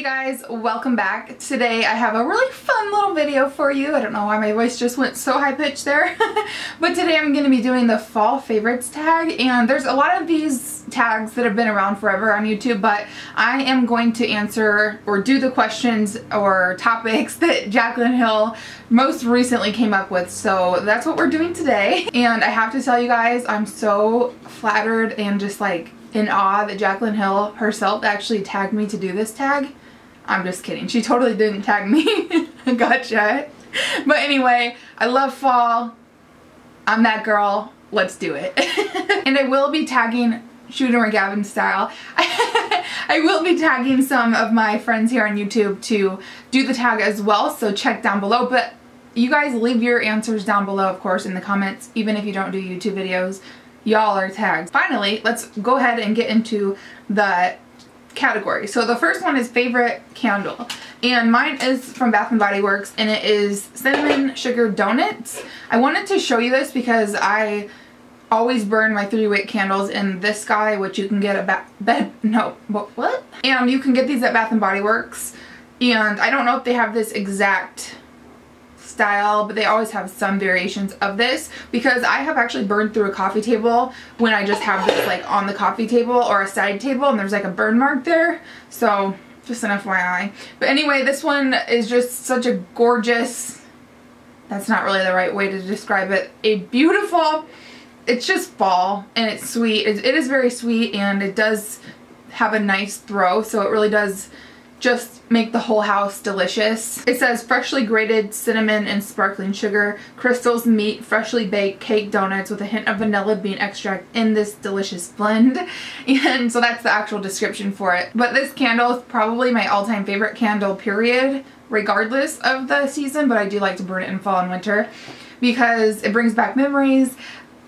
guys, welcome back. Today I have a really fun little video for you. I don't know why my voice just went so high pitched there. But today I'm going to be doing the fall favorites tag, and there's a lot of these tags that have been around forever on YouTube, but I am going to answer or do the questions or topics that Jaclyn Hill most recently came up with. So that's what we're doing today. And I have to tell you guys, I'm so flattered and just like in awe that Jaclyn Hill herself actually tagged me to do this tag. I'm just kidding. She totally didn't tag me. Gotcha. But anyway, I love fall. I'm that girl. Let's do it. And I will be tagging Shooter McGavin style. I will be tagging some of my friends here on YouTube to do the tag as well, so check down below. But you guys leave your answers down below, of course, in the comments, even if you don't do YouTube videos. Y'all are tagged. Finally, let's go ahead and get into the category. So the first one is favorite candle, and mine is from Bath & Body Works, and it is cinnamon sugar donuts. I wanted to show you this because I always burn my 3-wick candles in this guy, which you can get at what? And you can get these at Bath & Body Works, and I don't know if they have this exact style, but they always have some variations of this, because I have actually burned through a coffee table when I just have this like on the coffee table or a side table and there's like a burn mark there. So just an FYI. But anyway, this one is just such a gorgeous, that's not really the right way to describe it, a beautiful, it's just fall and it's sweet. It is very sweet, and it does have a nice throw, so it really does just make the whole house delicious. It says freshly grated cinnamon and sparkling sugar, crystals meet freshly baked cake donuts with a hint of vanilla bean extract in this delicious blend. And so that's the actual description for it. But this candle is probably my all-time favorite candle, period, regardless of the season, but I do like to burn it in fall and winter because it brings back memories.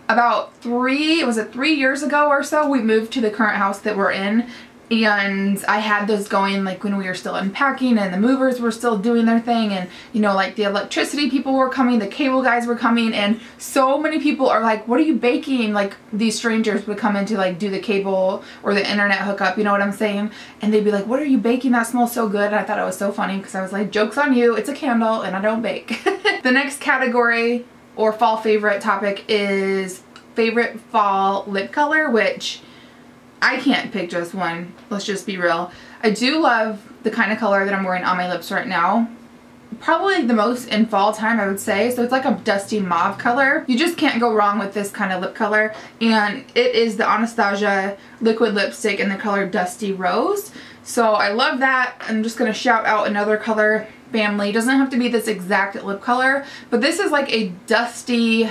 About 3 years ago or so, we moved to the current house that we're in, and I had this going like when we were still unpacking and the movers were still doing their thing, and you know, like the electricity people were coming, the cable guys were coming, and so many people are like, what are you baking? Like these strangers would come in to like do the cable or the internet hookup, you know what I'm saying? And they'd be like, what are you baking? That smells so good. And I thought it was so funny because I was like, joke's on you, it's a candle and I don't bake. The next category or fall favorite topic is favorite fall lip color, which I can't pick just one. Let's just be real. I do love the kind of color that I'm wearing on my lips right now. Probably the most in fall time, I would say. So it's like a dusty mauve color. You just can't go wrong with this kind of lip color. And it is the Anastasia liquid lipstick in the color Dusty Rose. So I love that. I'm just going to shout out another color family. It doesn't have to be this exact lip color, but this is like a dusty,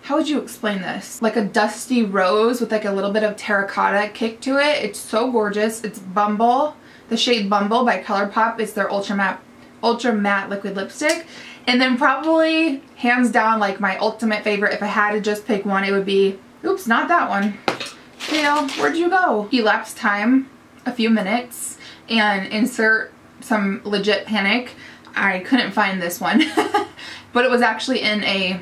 how would you explain this? Like a dusty rose with like a little bit of terracotta kick to it. It's so gorgeous. It's Bumble, the shade Bumble by ColourPop. It's their ultra matte liquid lipstick. And then probably hands down like my ultimate favorite, if I had to just pick one, it would be, oops, not that one. Dale, where'd you go? Elapsed time a few minutes and insert some legit panic. I couldn't find this one. But it was actually in a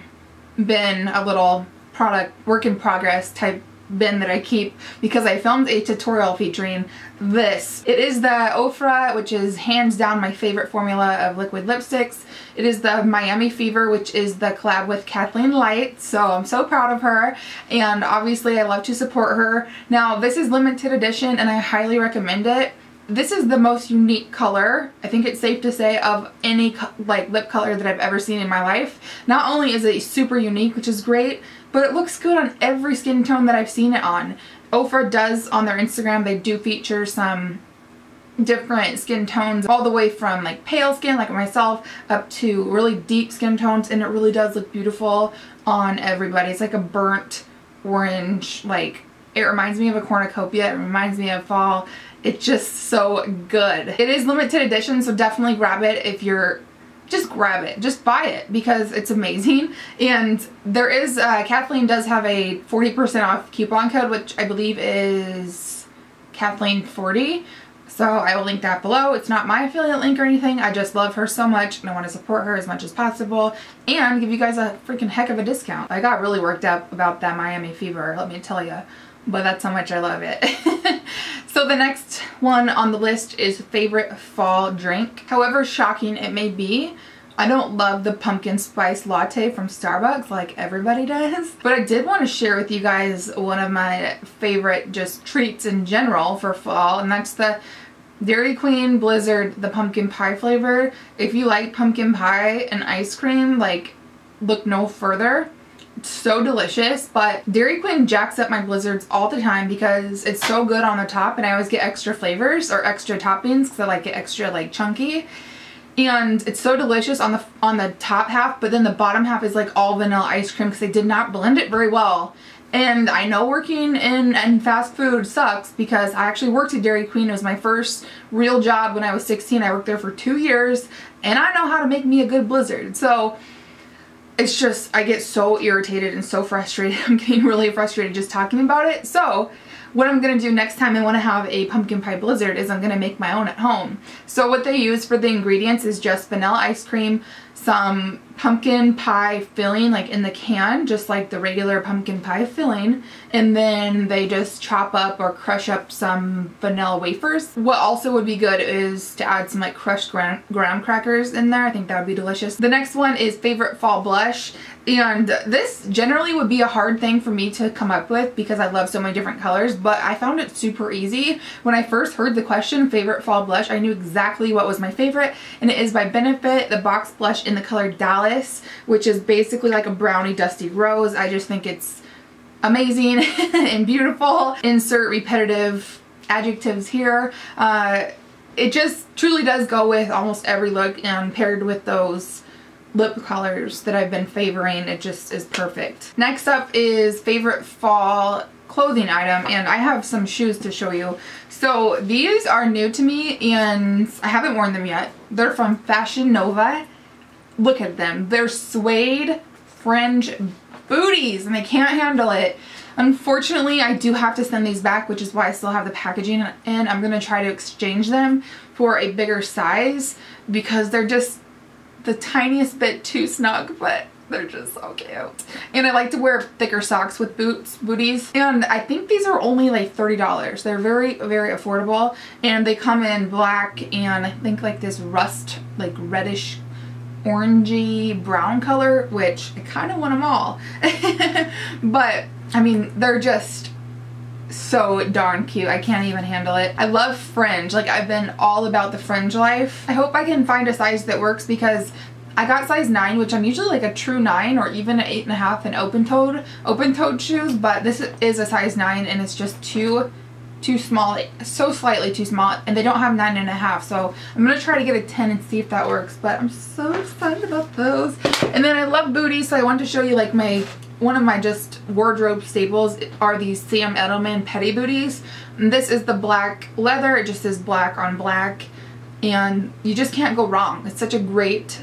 bin, a little product work in progress type bin that I keep because I filmed a tutorial featuring this. It is the Ofra, which is hands down my favorite formula of liquid lipsticks. It is the Miami Fever, which is the collab with Kathleen Light, so I'm so proud of her, and obviously I love to support her. Now this is limited edition and I highly recommend it. This is the most unique color, I think it's safe to say, of any like lip color that I've ever seen in my life. Not only is it super unique, which is great, but it looks good on every skin tone that I've seen it on. Ofra does, on their Instagram, they do feature some different skin tones, all the way from like pale skin like myself up to really deep skin tones, and it really does look beautiful on everybody. It's like a burnt orange, like it reminds me of a cornucopia, it reminds me of fall. It's just so good. It is limited edition, so definitely grab it if you're, just grab it, just buy it because it's amazing. And there is, Kathleen does have a 40% off coupon code, which I believe is Kathleen40. So I will link that below. It's not my affiliate link or anything. I just love her so much and I want to support her as much as possible and give you guys a freaking heck of a discount. I got really worked up about that Miami Fever, let me tell you. But that's how much I love it. So the next one on the list is favorite fall drink. However shocking it may be, I don't love the pumpkin spice latte from Starbucks like everybody does. But I did want to share with you guys one of my favorite just treats in general for fall, and that's the Dairy Queen Blizzard, the pumpkin pie flavor. If you like pumpkin pie and ice cream, like, look no further. It's so delicious. But Dairy Queen jacks up my Blizzards all the time because it's so good on the top, and I always get extra flavors or extra toppings because I like it extra like chunky. And it's so delicious on the top half, but then the bottom half is like all vanilla ice cream because they did not blend it very well. And I know working in fast food sucks because I actually worked at Dairy Queen. It was my first real job when I was 16. I worked there for 2 years, and I know how to make me a good Blizzard. So it's just, I get so irritated and so frustrated. I'm getting really frustrated just talking about it. So what I'm going to do next time I want to have a pumpkin pie Blizzard is I'm going to make my own at home. So what they use for the ingredients is just vanilla ice cream, some pumpkin pie filling like in the can, just like the regular pumpkin pie filling, and then they just chop up or crush up some vanilla wafers. What also would be good is to add some like crushed graham crackers in there. I think that would be delicious. The next one is favorite fall blush, and this generally would be a hard thing for me to come up with because I love so many different colors, but I found it super easy. When I first heard the question, favorite fall blush, I knew exactly what was my favorite, and it is by Benefit, the box blush in the color Dallas, which is basically like a brownie dusty rose. I just think it's amazing and beautiful. Insert repetitive adjectives here. It just truly does go with almost every look, and paired with those lip colors that I've been favoring, it just is perfect. Next up is favorite fall clothing item, and I have some shoes to show you. So these are new to me and I haven't worn them yet. They're from Fashion Nova. Look at them. They're suede fringe booties and I can't handle it. Unfortunately, I do have to send these back, which is why I still have the packaging in. I'm going to try to exchange them for a bigger size because they're just the tiniest bit too snug, but they're just so cute. And I like to wear thicker socks with booties. And I think these are only like $30. They're very, very affordable. And they come in black and I think like this rust, like reddish orangey brown color, which I kind of want them all. But I mean, they're just so darn cute. I can't even handle it. I love fringe. Like, I've been all about the fringe life. I hope I can find a size that works because I got size 9, which I'm usually like a true 9 or even an 8.5 in open-toed shoes, but this is a size 9 and it's just too small, so slightly too small, and they don't have 9.5, so I'm gonna try to get a 10 and see if that works, but I'm so excited about those. And then I love booties, so I wanted to show you like one of my just wardrobe staples are these Sam Edelman petty booties. And this is the black leather, it just is black on black, and you just can't go wrong. It's such a great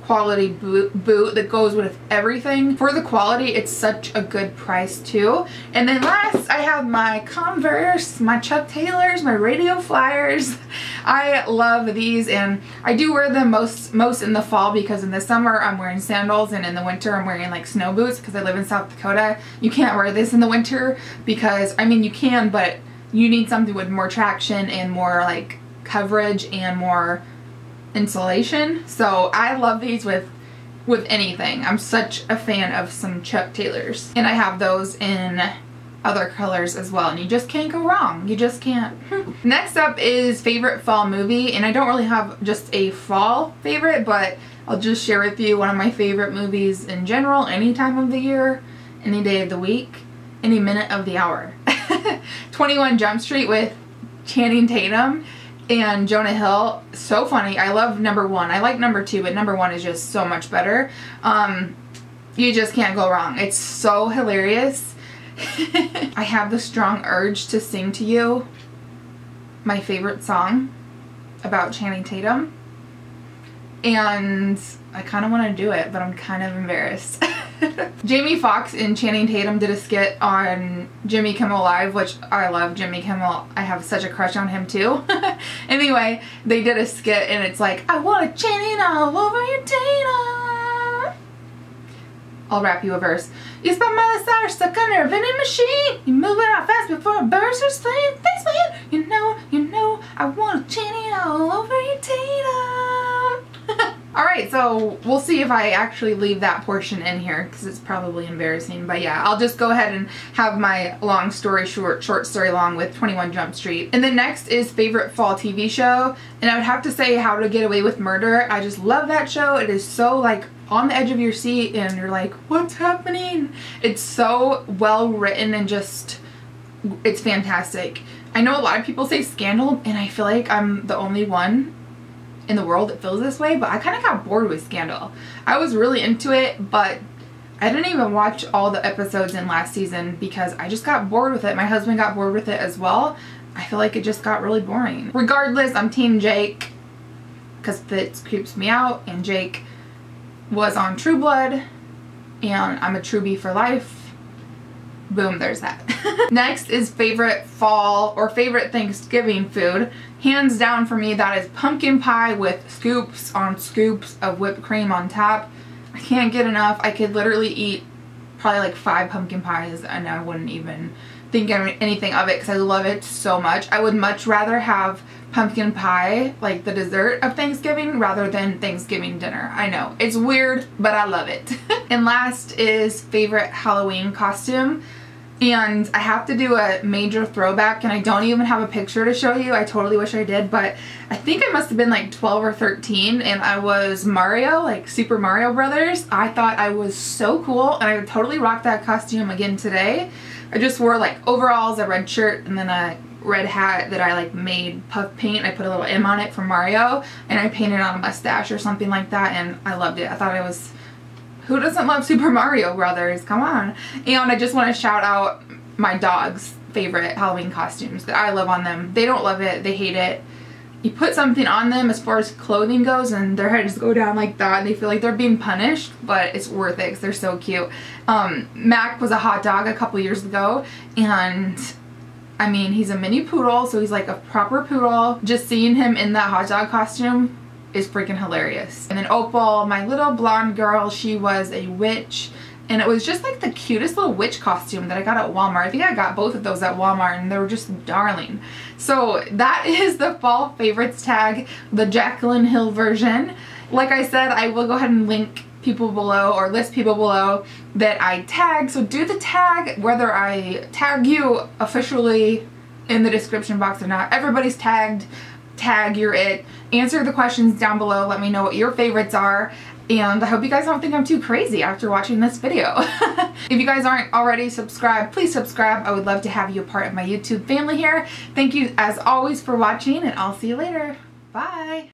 quality boot that goes with everything. For the quality, it's such a good price too. And then last, I have my Converse, my Chuck Taylors, my Radio Flyers. I love these, and I do wear them most in the fall because in the summer I'm wearing sandals, and in the winter I'm wearing like snow boots because I live in South Dakota. You can't wear this in the winter because, I mean, you can, but you need something with more traction and more like coverage and more insulation. So I love these with anything. I'm such a fan of some Chuck Taylors, and I have those in other colors as well, and you just can't go wrong. You just can't. Next up is favorite fall movie, and I don't really have just a fall favorite, but I'll just share with you one of my favorite movies in general, any time of the year, any day of the week, any minute of the hour. 21 Jump Street with Channing Tatum and Jonah Hill. So funny. I love number 1. I like number 2, but number 1 is just so much better. You just can't go wrong. It's so hilarious. I have the strong urge to sing to you my favorite song about Channing Tatum, and I kind of want to do it, but I'm kind of embarrassed. Jamie Foxx and Channing Tatum did a skit on Jimmy Kimmel Live, which I love Jimmy Kimmel. I have such a crush on him too. Anyway, they did a skit and it's like, I want a Channing all over your Tatum. I'll rap you a verse. You spent my desire stuck under a vending machine. You move it out fast before a burst or sling. Thanks, man. You know, I want to chain it all over your tatum. Alright, so we'll see if I actually leave that portion in here because it's probably embarrassing. But yeah, I'll just go ahead and have my long story short story long with 21 Jump Street. And then next is favorite fall TV show. And I would have to say How to Get Away with Murder. I just love that show. It is so like on the edge of your seat and you're like, what's happening? It's so well written and just, it's fantastic. I know a lot of people say Scandal and I feel like I'm the only one in the world that feels this way, but I kind of got bored with Scandal. I was really into it, but I didn't even watch all the episodes in last season because I just got bored with it. My husband got bored with it as well. I feel like it just got really boring. Regardless, I'm Team Jake because Fitz creeps me out and Jake was on True Blood and I'm a Truebie for life. Boom, there's that. Next is favorite fall or favorite Thanksgiving food. Hands down for me, that is pumpkin pie with scoops on scoops of whipped cream on top. I can't get enough. I could literally eat probably like 5 pumpkin pies and I wouldn't even think anything of it because I love it so much. I would much rather have pumpkin pie, like the dessert of Thanksgiving, rather than Thanksgiving dinner. I know, it's weird, but I love it. And last is favorite Halloween costume. And I have to do a major throwback and I don't even have a picture to show you. I totally wish I did, but I think I must have been like 12 or 13 and I was Mario, like Super Mario Brothers. I thought I was so cool and I would totally rock that costume again today. I just wore like overalls, a red shirt, and then a red hat that I like made puff paint. I put a little M on it from Mario and I painted on a mustache or something like that and I loved it. I thought I was... Who doesn't love Super Mario Brothers? Come on. And I just want to shout out my dog's favorite Halloween costumes that I love on them. They don't love it. They hate it. You put something on them as far as clothing goes and their heads go down like that and they feel like they're being punished, but it's worth it because they're so cute. Mac was a hot dog a couple years ago and I mean, he's a mini poodle, so he's like a proper poodle. Just seeing him in that hot dog costume is freaking hilarious. And then Opal, my little blonde girl, she was a witch and it was just like the cutest little witch costume that I got at Walmart. I think I got both of those at Walmart and they were just darling. So that is the fall favorites tag, the Jaclyn Hill version. Like I said, I will go ahead and link people below or list people below that I tag. So do the tag, whether I tag you officially in the description box or not. Everybody's tagged. Tag, you're it. Answer the questions down below. Let me know what your favorites are. And I hope you guys don't think I'm too crazy after watching this video. If you guys aren't already subscribed, please subscribe. I would love to have you a part of my YouTube family here. Thank you as always for watching and I'll see you later. Bye.